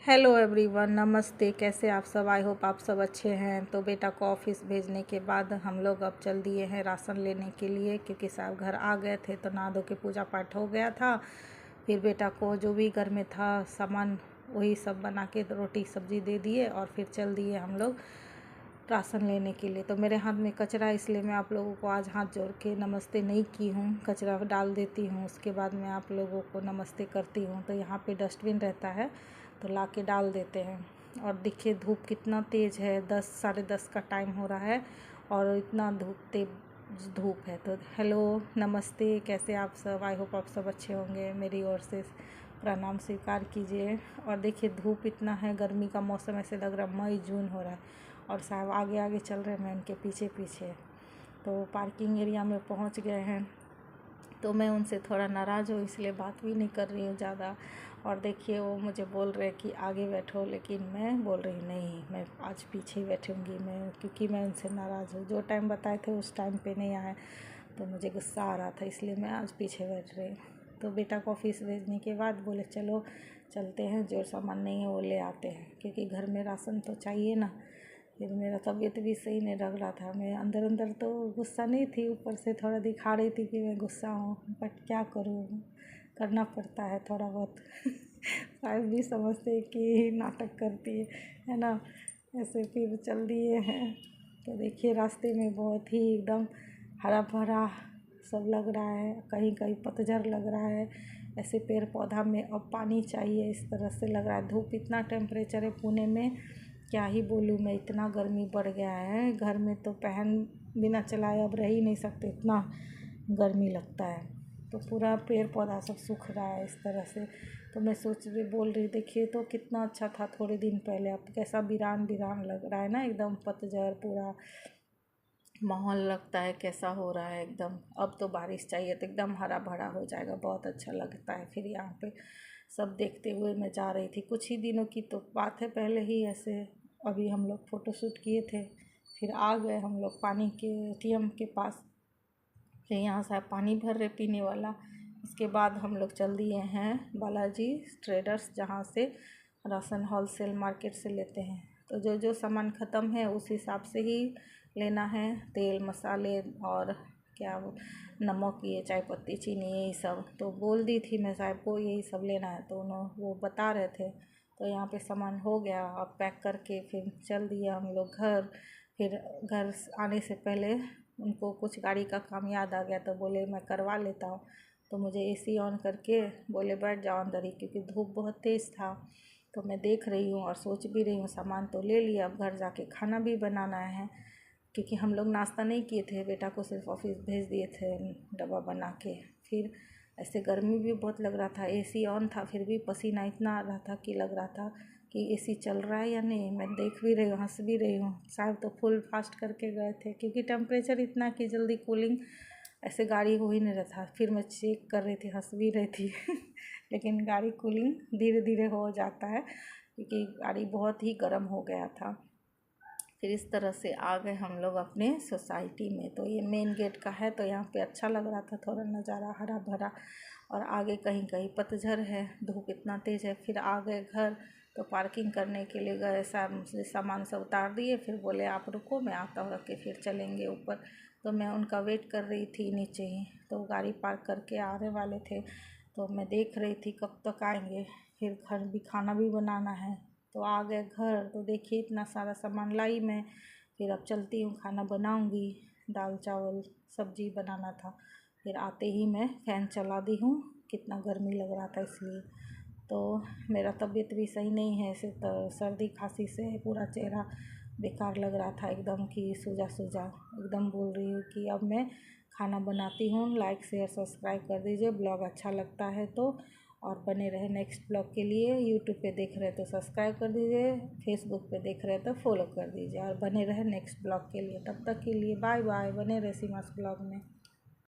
Hello everyone, नमस्ते। कैसे आप सब? आई होप आप सब अच्छे हैं। तो बेटा को ऑफिस भेजने के बाद हम लोग अब चल दिए हैं राशन लेने के लिए, क्योंकि साहब घर आ गए थे तो नहा धो के पूजा पाठ हो गया था। फिर बेटा को जो भी घर में था सामान वही सब बना के रोटी सब्जी दे दिए और फिर चल दिए हम लोग राशन लेने के लिए। तो मेरे हाथ में कचरा, इसलिए मैं आप लोगों को आज हाथ जोड़ के नमस्ते नहीं की हूँ। कचरा डाल देती हूँ, उसके बाद मैं आप लोगों को नमस्ते करती हूँ। तो यहाँ पे डस्टबिन रहता है तो ला के डाल देते हैं। और देखिए धूप कितना तेज़ है, 10 साढ़े 10 का टाइम हो रहा है और इतना तेज धूप है। तो हेलो नमस्ते, कैसे आप सब? आई होप आप सब अच्छे होंगे। मेरी ओर से प्रणाम स्वीकार कीजिए। और देखिए धूप इतना है, गर्मी का मौसम ऐसे लग रहा है मई जून हो रहा है और साहब आगे आगे चल रहे हैं, मैं उनके पीछे पीछे। तो पार्किंग एरिया में पहुंच गए हैं तो मैं उनसे थोड़ा नाराज़ हूँ, इसलिए बात भी नहीं कर रही हूँ ज़्यादा। और देखिए वो मुझे बोल रहे कि आगे बैठो, लेकिन मैं बोल रही नहीं, मैं आज पीछे ही बैठूँगी मैं, क्योंकि मैं उनसे नाराज़ हूँ। जो टाइम बताए थे उस टाइम पे नहीं आए तो मुझे गुस्सा आ रहा था, इसलिए मैं आज पीछे बैठ रही। तो बेटा को ऑफिस भेजने के बाद बोले चलो चलते हैं, जो सामान नहीं है वो ले आते हैं, क्योंकि घर में राशन तो चाहिए ना। फिर मेरा तबीयत भी सही नहीं लग रहा था, मैं अंदर अंदर तो गुस्सा नहीं थी, ऊपर से थोड़ा दिखा रही थी कि मैं गुस्सा हूँ, बट क्या करूँ, करना पड़ता है थोड़ा बहुत। शायद भी समझते हैं कि नाटक करती है ना। ऐसे फिर चल दिए हैं। तो देखिए रास्ते में बहुत ही एकदम हरा भरा सब लग रहा है, कहीं कहीं पतझड़ लग रहा है। ऐसे पेड़ पौधा में अब पानी चाहिए, इस तरह से लग रहा है। धूप इतना टेम्परेचर है पुणे में, क्या ही बोलूँ मैं, इतना गर्मी बढ़ गया है। घर में तो फैन बिना चलाए अब रह ही नहीं सकते, इतना गर्मी लगता है। तो पूरा पेड़ पौधा सब सूख रहा है इस तरह से। तो मैं सोच रही बोल रही देखिए तो कितना अच्छा था थोड़े दिन पहले, अब कैसा वीरान वीरान लग रहा है ना, एकदम पतझड़ पूरा माहौल लगता है कैसा हो रहा है एकदम। अब तो बारिश चाहिए तो एकदम हरा भरा हो जाएगा, बहुत अच्छा लगता है। फिर यहाँ पे सब देखते हुए मैं जा रही थी। कुछ ही दिनों की तो बात है, पहले ही ऐसे अभी हम लोग फ़ोटोशूट किए थे। फिर आ गए हम लोग पानी के एटीएम के पास, फिर यहाँ से पानी भर रहे पीने वाला। इसके बाद हम लोग चल दिए हैं बालाजी ट्रेडर्स, जहाँ से राशन होलसेल मार्केट से लेते हैं। तो जो जो सामान ख़त्म है उस हिसाब से ही लेना है, तेल मसाले और क्या वो नमक, ये चाय पत्ती, चीनी, यही सब। तो बोल दी थी मैं साहब को यही सब लेना है, तो उन्होंने वो बता रहे थे। तो यहाँ पे सामान हो गया, अब पैक करके फिर चल दिया हम लोग घर। फिर घर आने से पहले उनको कुछ गाड़ी का काम याद आ गया तो बोले मैं करवा लेता हूँ। तो मुझे एसी ऑन करके बोले बैठ जाओ अंदर ही, क्योंकि धूप बहुत तेज़ था। तो मैं देख रही हूँ और सोच भी रही हूँ, सामान तो ले लिया, अब घर जाके खाना भी बनाना है, क्योंकि हम लोग नाश्ता नहीं किए थे, बेटा को सिर्फ ऑफिस भेज दिए थे डब्बा बना के। फिर ऐसे गर्मी भी बहुत लग रहा था, एसी ऑन था फिर भी पसीना इतना आ रहा था कि लग रहा था कि एसी चल रहा है या नहीं। मैं देख भी रही हूँ, हंस भी रही हूँ। साहब तो फुल फास्ट करके गए थे, क्योंकि टेम्परेचर इतना कि जल्दी कूलिंग ऐसे गाड़ी हो ही नहीं रहा था। फिर मैं चेक कर रही थी, हंस भी रही थी। लेकिन गाड़ी कूलिंग धीरे धीरे हो जाता है, क्योंकि गाड़ी बहुत ही गर्म हो गया था। फिर इस तरह से आ गए हम लोग अपने सोसाइटी में। तो ये मेन गेट का है, तो यहाँ पे अच्छा लग रहा था थोड़ा नज़ारा हरा भरा। और आगे कहीं कहीं पतझड़ है, धूप इतना तेज़ है। फिर आ गए घर, तो पार्किंग करने के लिए गए, सामान सब उतार दिए। फिर बोले आप रुको मैं आता हूँ, रख के फिर चलेंगे ऊपर। तो मैं उनका वेट कर रही थी नीचे ही, तो गाड़ी पार्क करके आने वाले थे। तो मैं देख रही थी कब तक आएंगे, फिर घर भी खाना भी बनाना है। तो आ गए घर, तो देखिए इतना सारा सामान लाई मैं। फिर अब चलती हूँ, खाना बनाऊँगी, दाल चावल सब्जी बनाना था। फिर आते ही मैं फ़ैन चला दी हूँ, कितना गर्मी लग रहा था इसलिए। तो मेरा तबीयत भी सही नहीं है, ऐसे तो सर्दी खांसी से पूरा चेहरा बेकार लग रहा था एकदम, कि सूजा सूजा एकदम। बोल रही हूँ कि अब मैं खाना बनाती हूँ। लाइक शेयर सब्सक्राइब कर दीजिए, ब्लॉग अच्छा लगता है तो। और बने रहे नेक्स्ट ब्लॉग के लिए। यूट्यूब पे देख रहे तो सब्सक्राइब कर दीजिए, फेसबुक पे देख रहे तो फॉलो कर दीजिए, और बने रहे नेक्स्ट ब्लॉग के लिए। तब तक के लिए बाय बाय, बने रहे सीमास ब्लॉग में।